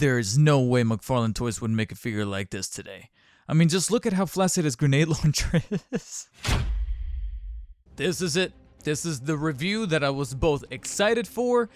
There is no way McFarlane Toys would make a figure like this today. I mean, just look at how flaccid his grenade launcher is. This is it. This is the review that I was both excited for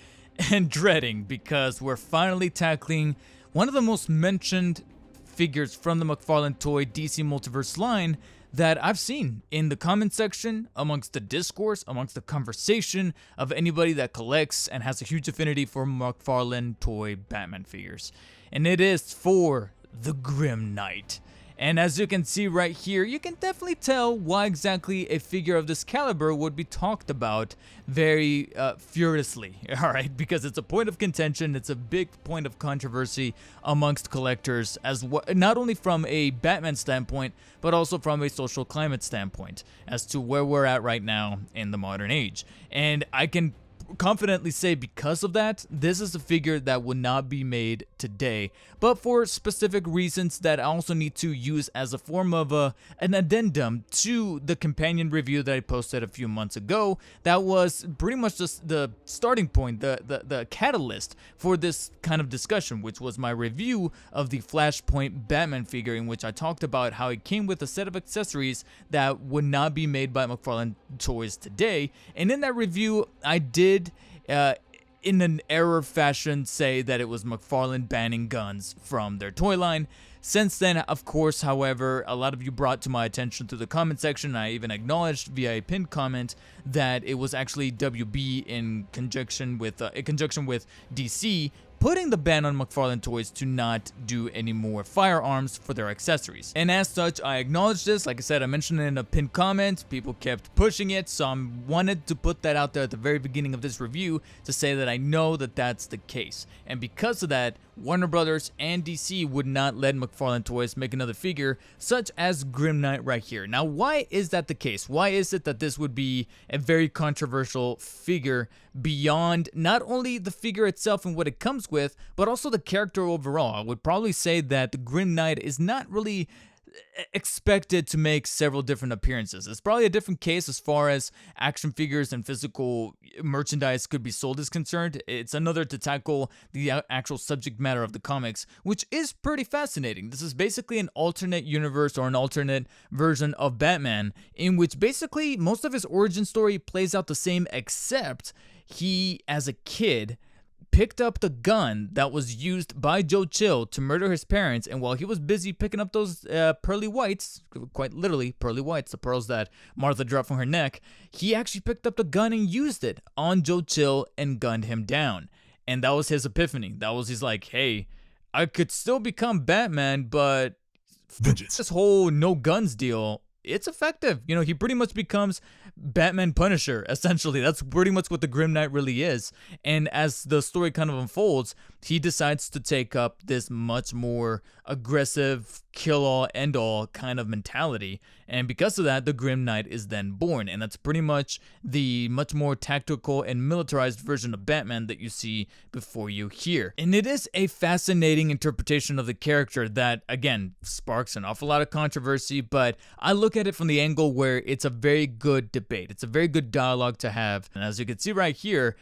and dreading, because we're finally tackling one of the most mentioned figures from the McFarlane Toy DC Multiverse line that I've seen in the comment section, amongst the discourse, amongst the conversation of anybody that collects and has a huge affinity for McFarlane Toy Batman figures. And it is for the Grim Knight. And as you can see right here, you can definitely tell why exactly a figure of this caliber would be talked about very furiously, alright? Because it's a point of contention, it's a big point of controversy amongst collectors, as not only from a Batman standpoint, but also from a social climate standpoint, as to where we're at right now in the modern age. And I can confidently say, because of that, this is a figure that would not be made today, but for specific reasons that I also need to use as a form of an addendum to the companion review that I posted a few months ago. That was pretty much just the starting point, the catalyst for this kind of discussion, which was my review of the Flashpoint Batman figure, in which I talked about how it came with a set of accessories that would not be made by McFarlane Toys today. And in that review, I did in an error fashion say that it was McFarlane banning guns from their toy line. Since then, of course, however, a lot of you brought to my attention through the comment section, I even acknowledged via a pinned comment, that it was actually WB in conjunction with DC putting the ban on McFarlane Toys to not do any more firearms for their accessories. And as such, I acknowledge this. Like I said, I mentioned it in a pinned comment. People kept pushing it, so I wanted to put that out there at the very beginning of this review to say that I know that that's the case. And because of that, Warner Brothers and DC would not let McFarlane Toys make another figure such as Grim Knight right here. Now, why is that the case? Why is it that this would be a very controversial figure beyond not only the figure itself and what it comes with, but also the character overall? I would probably say that the Grim Knight is not really expected to make several different appearances. It's probably a different case as far as action figures and physical merchandise could be sold is concerned. It's another to tackle the actual subject matter of the comics, which is pretty fascinating. This is basically an alternate universe or an alternate version of Batman, in which basically most of his origin story plays out the same, except he, as a kid, picked up the gun that was used by Joe Chill to murder his parents, and while he was busy picking up those pearly whites, quite literally pearly whites, the pearls that Martha dropped from her neck, he actually picked up the gun and used it on Joe Chill and gunned him down. And that was his epiphany. That was his like, hey, I could still become Batman, but vengeance. This whole no guns deal, it's effective. You know, he pretty much becomes Batman Punisher, essentially. That's pretty much what the Grim Knight really is. And as the story kind of unfolds, he decides to take up this much more aggressive, kill-all, end-all kind of mentality. And because of that, the Grim Knight is then born. And that's pretty much the much more tactical and militarized version of Batman that you see before you here. And it is a fascinating interpretation of the character that, again, sparks an awful lot of controversy, but I look at it from the angle where it's a very good debate. It's a very good dialogue to have. And as you can see right here,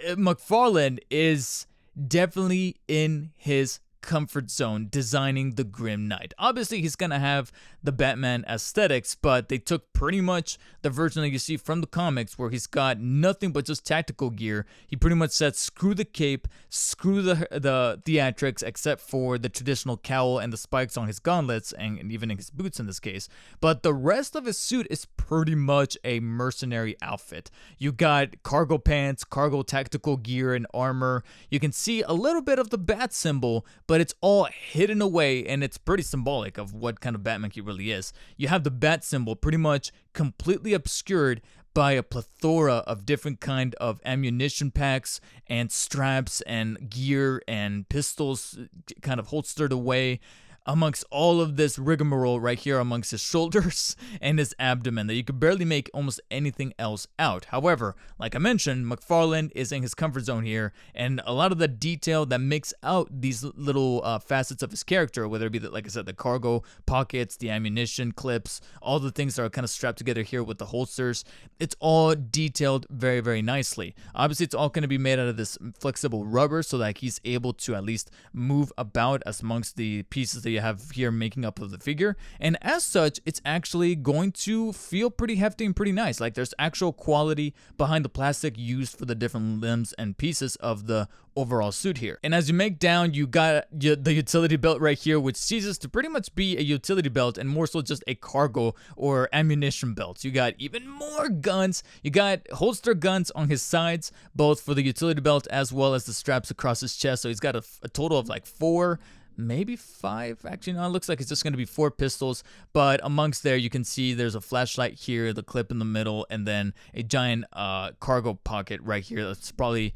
McFarlane is definitely in his comfort zone designing the Grim Knight. Obviously, he's gonna have the Batman aesthetics, but they took pretty much the version that you see from the comics where he's got nothing but just tactical gear. He pretty much said screw the cape, screw the theatrics, except for the traditional cowl and the spikes on his gauntlets and even in his boots in this case. But the rest of his suit is pretty much a mercenary outfit. You got cargo pants, cargo tactical gear and armor. You can see a little bit of the bat symbol, but it's all hidden away, and it's pretty symbolic of what kind of Batman he really is. You have the bat symbol pretty much completely obscured by a plethora of different kind of ammunition packs and straps and gear and pistols kind of holstered away. amongst all of this rigmarole right here amongst his shoulders and his abdomen that you could barely make almost anything else out. However, like I mentioned, McFarlane is in his comfort zone here, and a lot of the detail that makes out these little facets of his character, whether it be, like I said, the cargo pockets, the ammunition clips, all the things that are kind of strapped together here with the holsters, it's all detailed very, very nicely. Obviously, it's all going to be made out of this flexible rubber so that he's able to at least move about as amongst the pieces that you have here making up of the figure, and as such, it's actually going to feel pretty hefty and pretty nice. Like, there's actual quality behind the plastic used for the different limbs and pieces of the overall suit here. And as you make down, you got the utility belt right here, which ceases to pretty much be a utility belt and more so just a cargo or ammunition belt. You got even more guns. You got holster guns on his sides, both for the utility belt as well as the straps across his chest. So he's got a total of like 4, maybe 5. Actually, no, it looks like it's just going to be 4 pistols, but amongst there you can see there's a flashlight here, the clip in the middle, and then a giant cargo pocket right here that's probably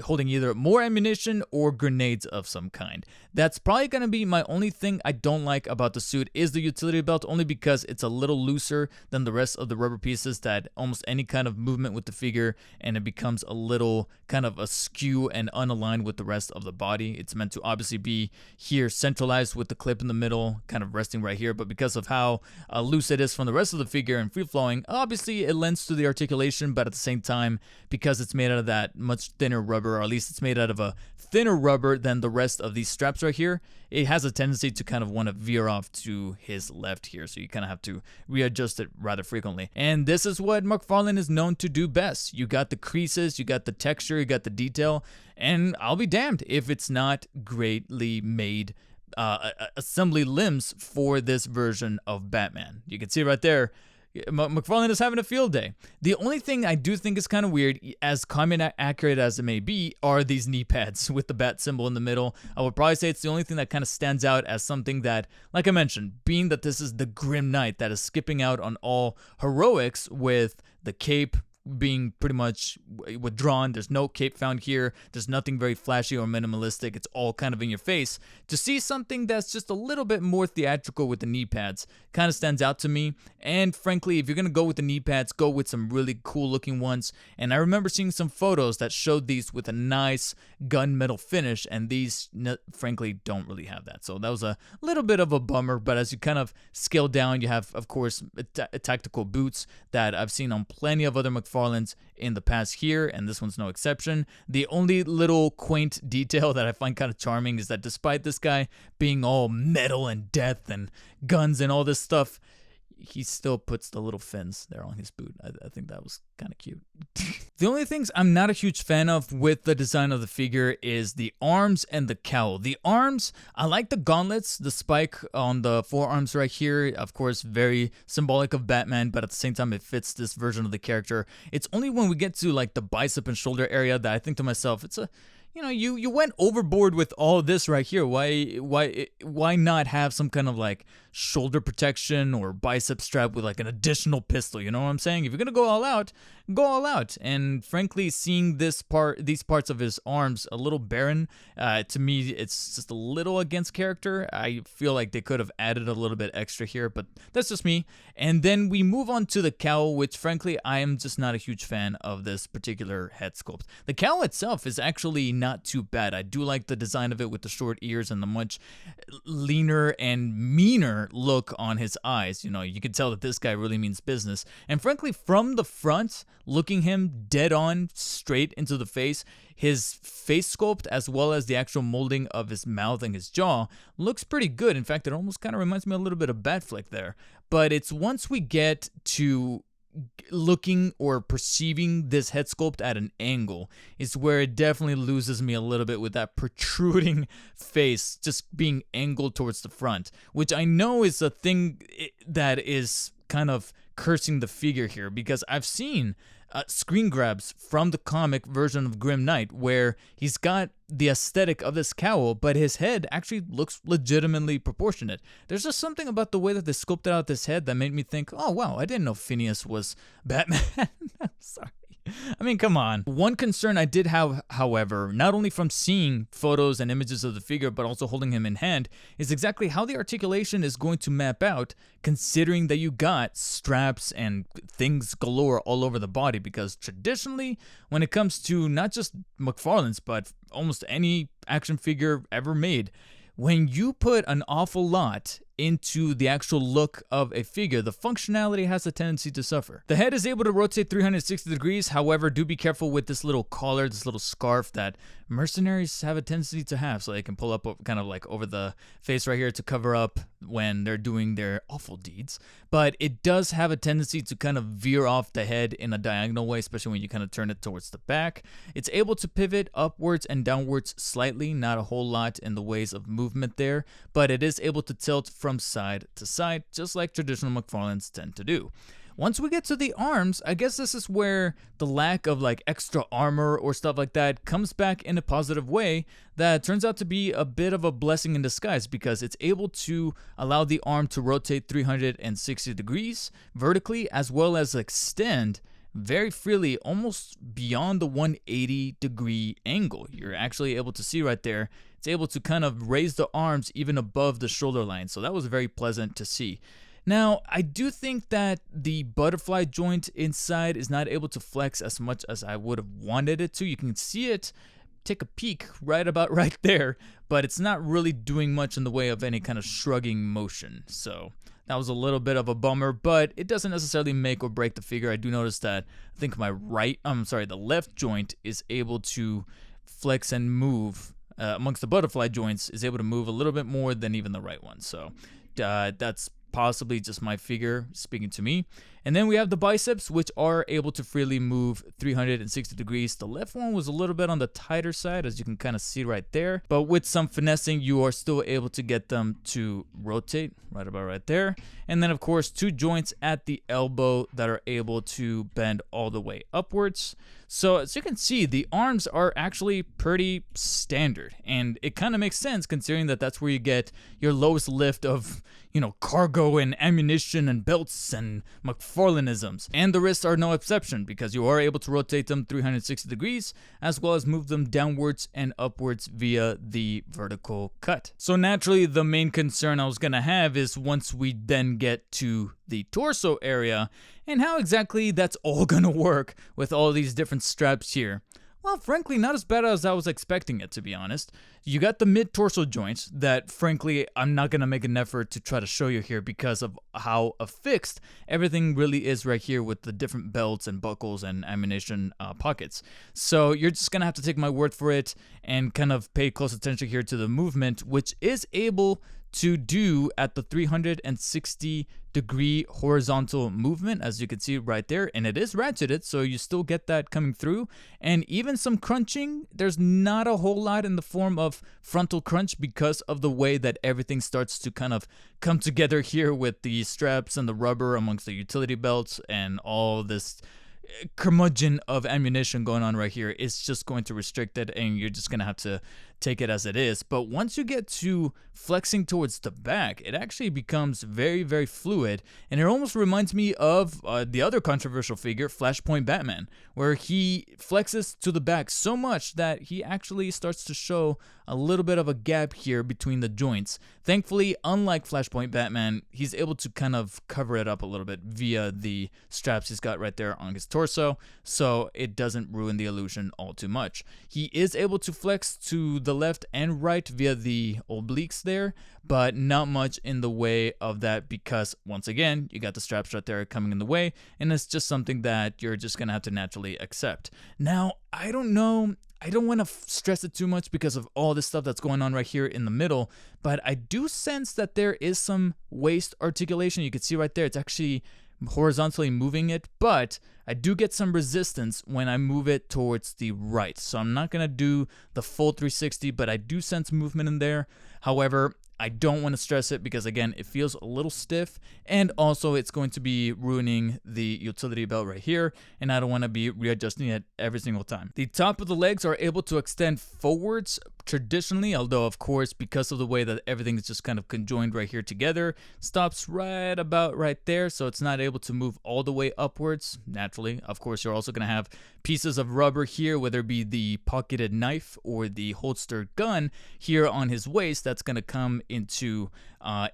holding either more ammunition or grenades of some kind. That's probably going to be my only thing I don't like about the suit is the utility belt, only because it's a little looser than the rest of the rubber pieces, that almost any kind of movement with the figure and it becomes a little kind of askew and unaligned with the rest of the body. It's meant to obviously be here centralized with the clip in the middle kind of resting right here, but because of how loose it is from the rest of the figure and free flowing, obviously it lends to the articulation, but at the same time, because it's made out of that much thinner rubber, or at least it's made out of a thinner rubber than the rest of these straps right here, it has a tendency to kind of want to veer off to his left here, so you kind of have to readjust it rather frequently. And this is what McFarlane is known to do best. You got the creases, you got the texture, you got the detail, and I'll be damned if it's not greatly made assembly limbs for this version of Batman. You can see right there, McFarlane is having a field day. The only thing I do think is kind of weird, as comic accurate as it may be, are these knee pads with the bat symbol in the middle. I would probably say it's the only thing that kind of stands out as something that, like I mentioned, being that this is the Grim Knight that is skipping out on all heroics with the cape being pretty much withdrawn. There's no cape found here. There's nothing very flashy or minimalistic. It's all kind of in your face. To see something that's just a little bit more theatrical with the knee pads kind of stands out to me. And frankly, if you're going to go with the knee pads, go with some really cool looking ones. And I remember seeing some photos that showed these with a nice gunmetal finish, and these frankly don't really have that. So that was a little bit of a bummer, but as you kind of scale down, you have, of course, tactical boots that I've seen on plenty of other McFarlane's in the past here, and this one's no exception. The only little quaint detail that I find kind of charming is that despite this guy being all metal and death and guns and all this stuff, he still puts the little fins there on his boot. I think that was kind of cute. The only things I'm not a huge fan of with the design of the figure is the arms and the cowl. The arms, I like the gauntlets, the spike on the forearms right here, of course, very symbolic of Batman, but at the same time, it fits this version of the character. It's only when we get to like the bicep and shoulder area that I think to myself, it's a, you know, you went overboard with all this right here. Why not have some kind of like shoulder protection or bicep strap with like an additional pistol? You know what I'm saying? If you're gonna go all out, go all out. And frankly, seeing these parts of his arms a little barren, to me, it's just a little against character. I feel like they could have added a little bit extra here, but that's just me. And then we move on to the cowl, which frankly, I am just not a huge fan of this particular head sculpt. The cowl itself is actually not too bad. I do like the design of it with the short ears and the much leaner and meaner look on his eyes. You know, you can tell that this guy really means business. And frankly, from the front, looking him dead on straight into the face, his face sculpt as well as the actual molding of his mouth and his jaw looks pretty good. In fact, it almost kind of reminds me a little bit of Batfleck there. But it's once we get to looking or perceiving this head sculpt at an angle is where it definitely loses me a little bit, with that protruding face just being angled towards the front, which I know is a thing that is kind of cursing the figure here, because I've seen screen grabs from the comic version of Grim Knight where he's got the aesthetic of this cowl, but his head actually looks legitimately proportionate. There's just something about the way that they sculpted out this head that made me think, oh wow, I didn't know Phineas was Batman. I'm sorry. I mean, come on. One concern I did have, however, not only from seeing photos and images of the figure, but also holding him in hand, is exactly how the articulation is going to map out, considering that you got straps and things galore all over the body. Because traditionally, when it comes to not just McFarlane's, but almost any action figure ever made, when you put an awful lot into the actual look of a figure, the functionality has a tendency to suffer. The head is able to rotate 360 degrees, however, do be careful with this little collar, this little scarf that mercenaries have a tendency to have, so they can pull up kind of like over the face right here to cover up when they're doing their awful deeds. But it does have a tendency to kind of veer off the head in a diagonal way, especially when you kind of turn it towards the back. It's able to pivot upwards and downwards slightly, not a whole lot in the ways of movement there, but it is able to tilt from side to side, just like traditional McFarlanes tend to do. Once we get to the arms, I guess this is where the lack of like extra armor or stuff like that comes back in a positive way that turns out to be a bit of a blessing in disguise, because it's able to allow the arm to rotate 360 degrees vertically, as well as extend very freely, almost beyond the 180 degree angle. You're actually able to see right there, it's able to kind of raise the arms even above the shoulder line. So that was very pleasant to see. Now, I do think that the butterfly joint inside is not able to flex as much as I would have wanted it to. You can see it take a peek right about right there, but it's not really doing much in the way of any kind of shrugging motion. So that was a little bit of a bummer, but it doesn't necessarily make or break the figure. I do notice that I think the left joint is able to flex and move amongst the butterfly joints, is able to move a little bit more than even the right one. So that's possibly just my figure speaking to me. And then we have the biceps, which are able to freely move 360 degrees. The left one was a little bit on the tighter side, as you can kind of see right there. But with some finessing, you are still able to get them to rotate right about right there. And then, of course, two joints at the elbow that are able to bend all the way upwards. So as you can see, the arms are actually pretty standard. And it kind of makes sense considering that that's where you get your lowest lift of, cargo and ammunition and belts and McFarlaneisms. And the wrists are no exception, because you are able to rotate them 360 degrees, as well as move them downwards and upwards via the vertical cut. So naturally, the main concern I was going to have is once we then get to the torso area, and how exactly that's all going to work with all these different straps here. Well, frankly, not as bad as I was expecting it, to be honest. You got the mid-torso joints that, frankly, I'm not going to make an effort to try to show you here because of how affixed everything really is right here with the different belts and buckles and ammunition pockets. So you're just going to have to take my word for it and kind of pay close attention here to the movement, which is able to do at the 360 degree horizontal movement, as you can see right there, and it is ratcheted, so you still get that coming through. And even some crunching, there's not a whole lot in the form of frontal crunch because of the way that everything starts to kind of come together here with the straps and the rubber amongst the utility belts and all this curmudgeon of ammunition going on right here. It's just going to restrict it, and you're just going to have to take it as it is. But once you get to flexing towards the back, it actually becomes very, very fluid, and it almost reminds me of the other controversial figure, Flashpoint Batman, where he flexes to the back so much that he actually starts to show a little bit of a gap here between the joints. Thankfully, unlike Flashpoint Batman, he's able to kind of cover it up a little bit via the straps he's got right there on his torso, so it doesn't ruin the illusion all too much. He is able to flex to the left and right via the obliques there, but not much in the way of that because, once again, you got the straps right there coming in the way, and it's just something that you're just going to have to naturally accept. Now, I don't know, I don't want to stress it too much because of all this stuff that's going on right here in the middle, but I do sense that there is some waist articulation. You can see right there, it's actually horizontally moving it, but I do get some resistance when I move it towards the right. So I'm not going to do the full 360, but I do sense movement in there. However, I don't want to stress it because, again, it feels a little stiff, and also it's going to be ruining the utility belt right here, and I don't want to be readjusting it every single time. The top of the legs are able to extend forwards traditionally, although of course, because of the way that everything is just kind of conjoined right here together, stops right about right there, so it's not able to move all the way upwards naturally. Of course, you're also going to have pieces of rubber here, whether it be the pocketed knife or the holster gun here on his waist, that's going to come into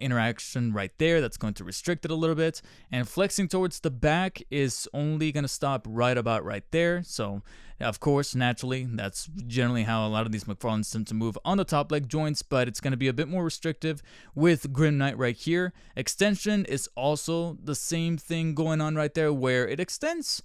interaction right there. That's going to restrict it a little bit, and flexing towards the back is only going to stop right about right there. So of course, naturally, that's generally how a lot of these McFarlanes tend to move on the top leg joints, but it's going to be a bit more restrictive with Grim Knight right here. Extension is also the same thing going on right there, where it extends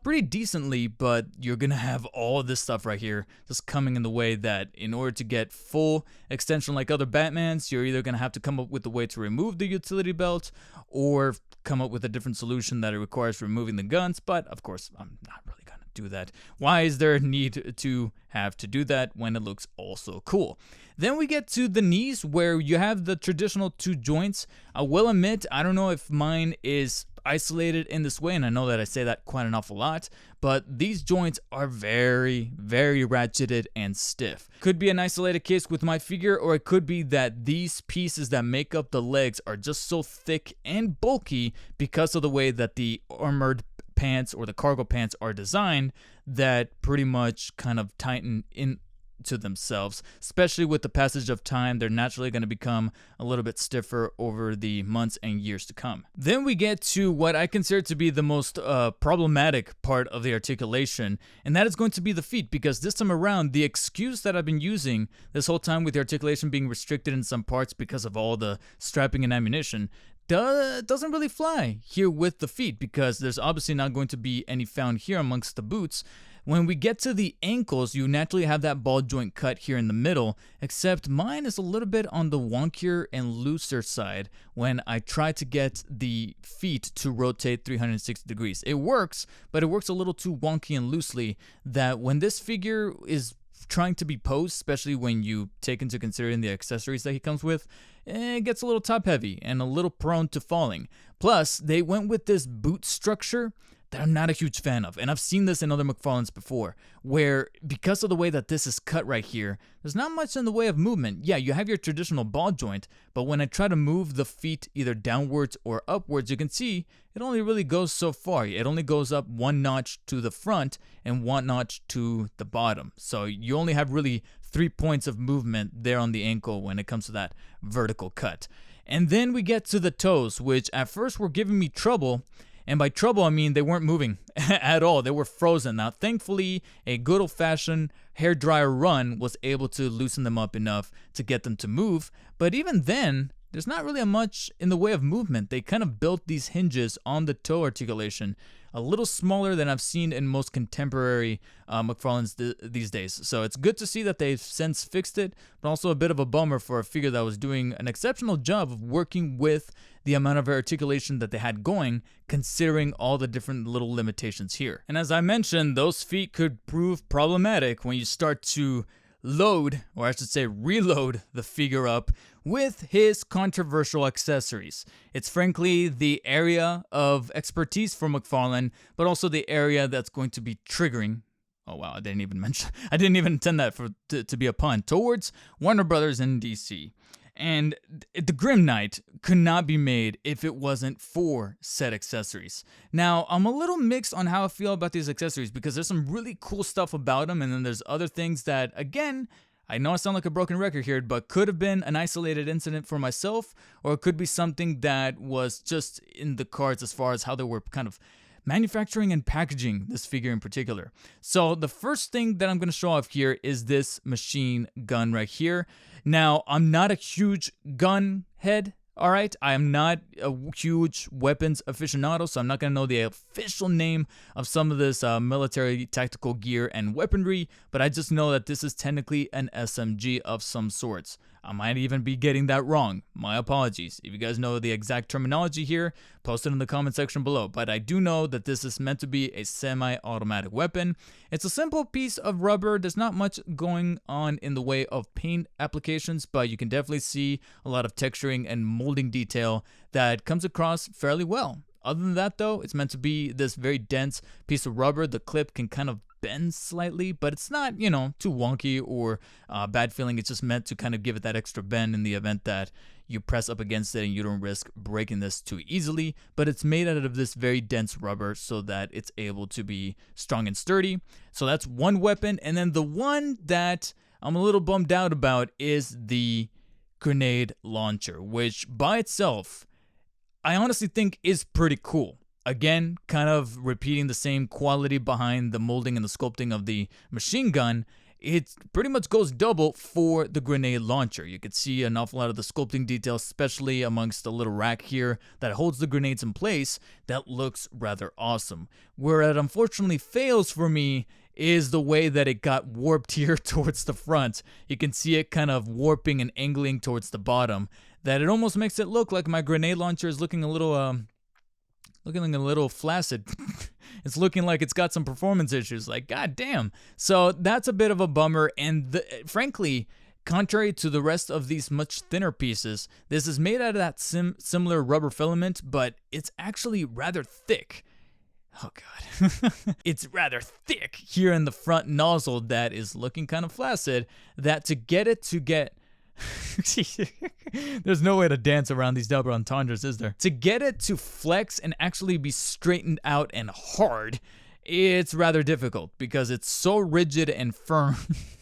pretty decently, but you're going to have all this stuff right here just coming in the way that in order to get full extension like other Batmans, you're either going to have to come up with a way to remove the utility belt or come up with a different solution that it requires removing the guns, but of course, I'm not really going to do that. Why is there a need to have to do that when it looks also cool? Then we get to the knees, where you have the traditional two joints. I will admit, I don't know if mine is isolated in this way, and I know that I say that quite an awful lot, but these joints are very, very ratcheted and stiff. Could be an isolated case with my figure, or it could be that these pieces that make up the legs are just so thick and bulky because of the way that the armored pants or the cargo pants are designed, that pretty much kind of tighten into themselves. Especially with the passage of time, they're naturally going to become a little bit stiffer over the months and years to come. Then we get to what I consider to be the most problematic part of the articulation, and that is going to be the feet, because this time around, the excuse that I've been using this whole time with the articulation being restricted in some parts because of all the strapping and ammunition doesn't really fly here with the feet, because there's obviously not going to be any found here amongst the boots. When we get to the ankles, you naturally have that ball joint cut here in the middle, except mine is a little bit on the wonkier and looser side when I try to get the feet to rotate 360 degrees. It works, but it works a little too wonky and loosely, that when this figure is trying to be posed, especially when you take into consideration the accessories that he comes with, it gets a little top heavy and a little prone to falling. Plus, they went with this boot structure that I'm not a huge fan of, and I've seen this in other McFarlanes before, where because of the way that this is cut right here, there's not much in the way of movement. Yeah, you have your traditional ball joint, but when I try to move the feet either downwards or upwards, you can see it only really goes so far. It only goes up one notch to the front and one notch to the bottom. So you only have really 3 points of movement there on the ankle when it comes to that vertical cut. And then we get to the toes, which at first were giving me trouble. And by trouble, I mean they weren't moving at all. They were frozen. Now, thankfully, a good old-fashioned hairdryer run was able to loosen them up enough to get them to move. But even then, there's not really much in the way of movement. They kind of built these hinges on the toe articulation a little smaller than I've seen in most contemporary McFarlanes these days. So it's good to see that they've since fixed it, but also a bit of a bummer for a figure that was doing an exceptional job of working with the amount of articulation that they had going, considering all the different little limitations here. And as I mentioned, those feet could prove problematic when you start to load, or I should say reload, the figure up with his controversial accessories. It's frankly the area of expertise for McFarlane, but also the area that's going to be triggering. Oh wow, I didn't even intend that to be a pun, towards Warner Brothers and DC. And the Grim Knight could not be made if it wasn't for said accessories. Now, I'm a little mixed on how I feel about these accessories, because there's some really cool stuff about them, and then there's other things that, again, I know I sound like a broken record here, but could have been an isolated incident for myself, or it could be something that was just in the cards as far as how they were kind of manufacturing and packaging this figure in particular. So the first thing that I'm going to show off here is this machine gun right here. Now, I'm not a huge gun head, all right? I am not a huge weapons aficionado, so I'm not going to know the official name of some of this military tactical gear and weaponry, but I just know that this is technically an SMG of some sorts. I might even be getting that wrong. My apologies. If you guys know the exact terminology here, post it in the comment section below. But I do know that this is meant to be a semi-automatic weapon. It's a simple piece of rubber. There's not much going on in the way of paint applications, but you can definitely see a lot of texturing and molding detail that comes across fairly well. Other than that though, it's meant to be this very dense piece of rubber. The clip can kind of bend slightly, but it's not, too wonky or bad feeling. It's just meant to kind of give it that extra bend in the event that you press up against it and you don't risk breaking this too easily. But it's made out of this very dense rubber so that it's able to be strong and sturdy. So that's one weapon. And then the one that I'm a little bummed out about is the grenade launcher, which by itself I honestly think is pretty cool. Again, kind of repeating the same quality behind the molding and the sculpting of the machine gun. It pretty much goes double for the grenade launcher. You can see an awful lot of the sculpting details, especially amongst the little rack here that holds the grenades in place. That looks rather awesome. Where it unfortunately fails for me is the way that it got warped here towards the front. You can see it kind of warping and angling towards the bottom. That it almost makes it look like my grenade launcher is looking a little flaccid. It's looking like it's got some performance issues. Like, god damn. So that's a bit of a bummer. And frankly, contrary to the rest of these much thinner pieces, this is made out of that similar rubber filament, but it's actually rather thick. Oh god. It's rather thick here in the front nozzle that is looking kind of flaccid, that to get it to get there's no way to dance around these double entendres, is there? To get it to flex and actually be straightened out and hard, it's rather difficult because it's so rigid and firm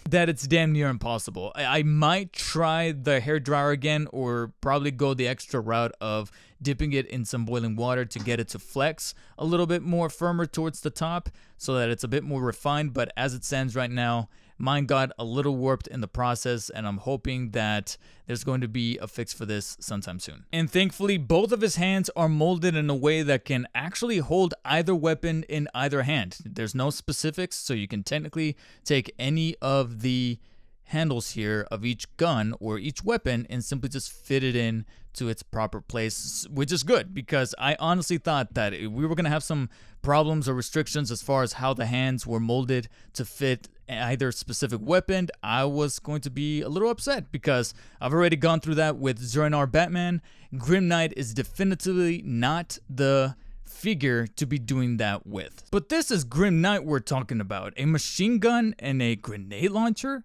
that it's damn near impossible. I might try the hairdryer again, or probably go the extra route of dipping it in some boiling water to get it to flex a little bit more firmer towards the top so that it's a bit more refined. But as it stands right now, mine got a little warped in the process, and I'm hoping that there's going to be a fix for this sometime soon. And thankfully, both of his hands are molded in a way that can actually hold either weapon in either hand. There's no specifics, so you can technically take any of the handles here of each gun or each weapon and simply just fit it in to its proper place, which is good because I honestly thought that we were going to have some problems or restrictions as far as how the hands were molded to fit either specific weapon. I was going to be a little upset because I've already gone through that with Zero Batman. Grim Knight is definitively not the figure to be doing that with. But this is Grim Knight we're talking about. A machine gun and a grenade launcher?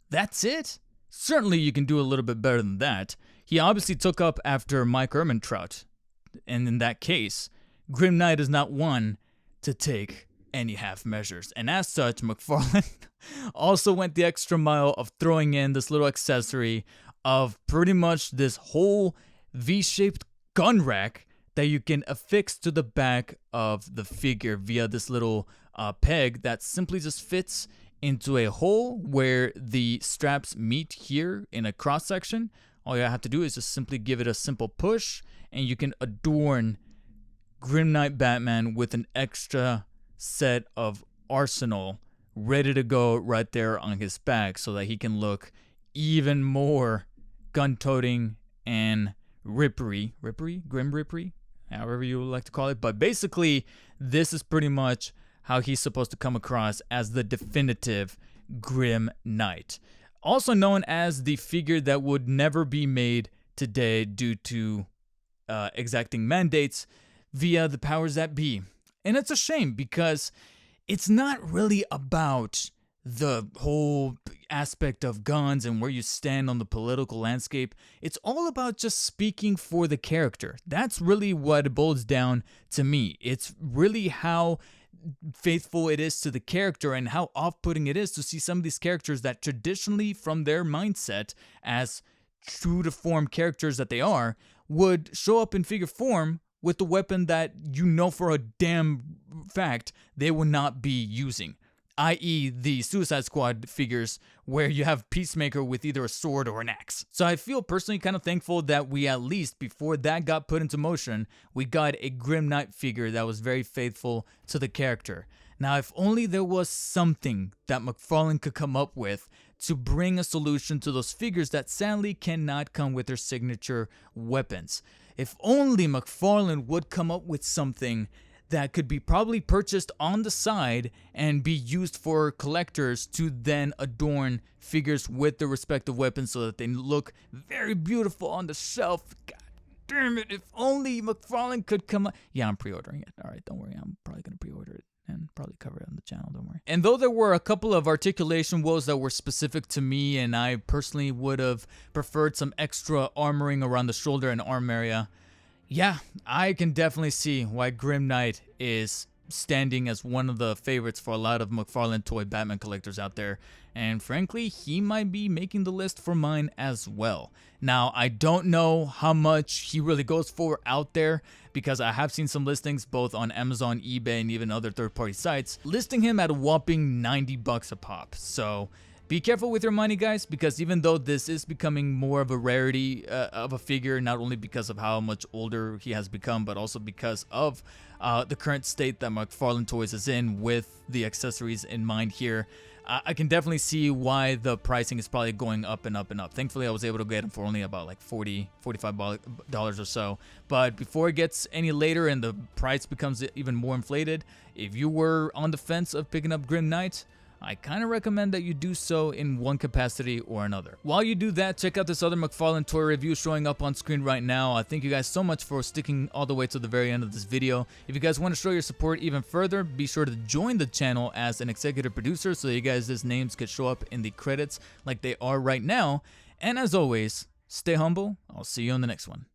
That's it? Certainly you can do a little bit better than that. He obviously took up after Mike Ehrmantraut, and in that case, Grim Knight is not one to take any half measures. And as such, McFarlane also went the extra mile of throwing in this little accessory of pretty much this whole V-shaped gun rack that you can affix to the back of the figure via this little peg that simply just fits into a hole where the straps meet here in a cross section. All you have to do is just simply give it a simple push, and you can adorn Grim Knight Batman with an extra set of arsenal ready to go right there on his back so that he can look even more gun-toting and grim rippery, however you would like to call it. But basically, this is pretty much how he's supposed to come across as the definitive Grim Knight. Also known as the figure that would never be made today due to exacting mandates via the powers that be. And it's a shame because it's not really about the whole aspect of guns and where you stand on the political landscape. It's all about just speaking for the character. That's really what it boils down to me. It's really how faithful it is to the character and how off-putting it is to see some of these characters that traditionally, from their mindset as true to form characters that they are, would show up in figure form with the weapon that you know for a damn fact they will not be using, i.e. the Suicide Squad figures where you have Peacemaker with either a sword or an axe. So I feel personally kind of thankful that we, at least before that got put into motion, we got a Grim Knight figure that was very faithful to the character. Now, if only there was something that McFarlane could come up with to bring a solution to those figures that sadly cannot come with their signature weapons. If only McFarlane would come up with something that could be probably purchased on the side and be used for collectors to then adorn figures with the respective weapons so that they look very beautiful on the shelf. God damn it, if only McFarlane could come up. Yeah, I'm pre-ordering it. All right, don't worry. I'm probably going to pre-order it and probably cover it on the channel, don't worry. And though there were a couple of articulation woes that were specific to me, and I personally would have preferred some extra armoring around the shoulder and arm area, yeah, I can definitely see why Grim Knight is standing as one of the favorites for a lot of McFarlane Toy Batman collectors out there. And frankly, he might be making the list for mine as well. Now, I don't know how much he really goes for out there, because I have seen some listings both on Amazon, eBay, and even other third-party sites listing him at a whopping $90 a pop. So be careful with your money, guys, because even though this is becoming more of a rarity of a figure, not only because of how much older he has become, but also because of the current state that McFarlane Toys is in with the accessories in mind here, I can definitely see why the pricing is probably going up and up and up. Thankfully, I was able to get him for only about like $45 or so. But before it gets any later and the price becomes even more inflated, if you were on the fence of picking up Grim Knight, I kind of recommend that you do so in one capacity or another. While you do that, check out this other McFarlane toy review showing up on screen right now. I thank you guys so much for sticking all the way to the very end of this video. If you guys want to show your support even further, be sure to join the channel as an executive producer so you guys' names could show up in the credits like they are right now. And as always, stay humble. I'll see you on the next one.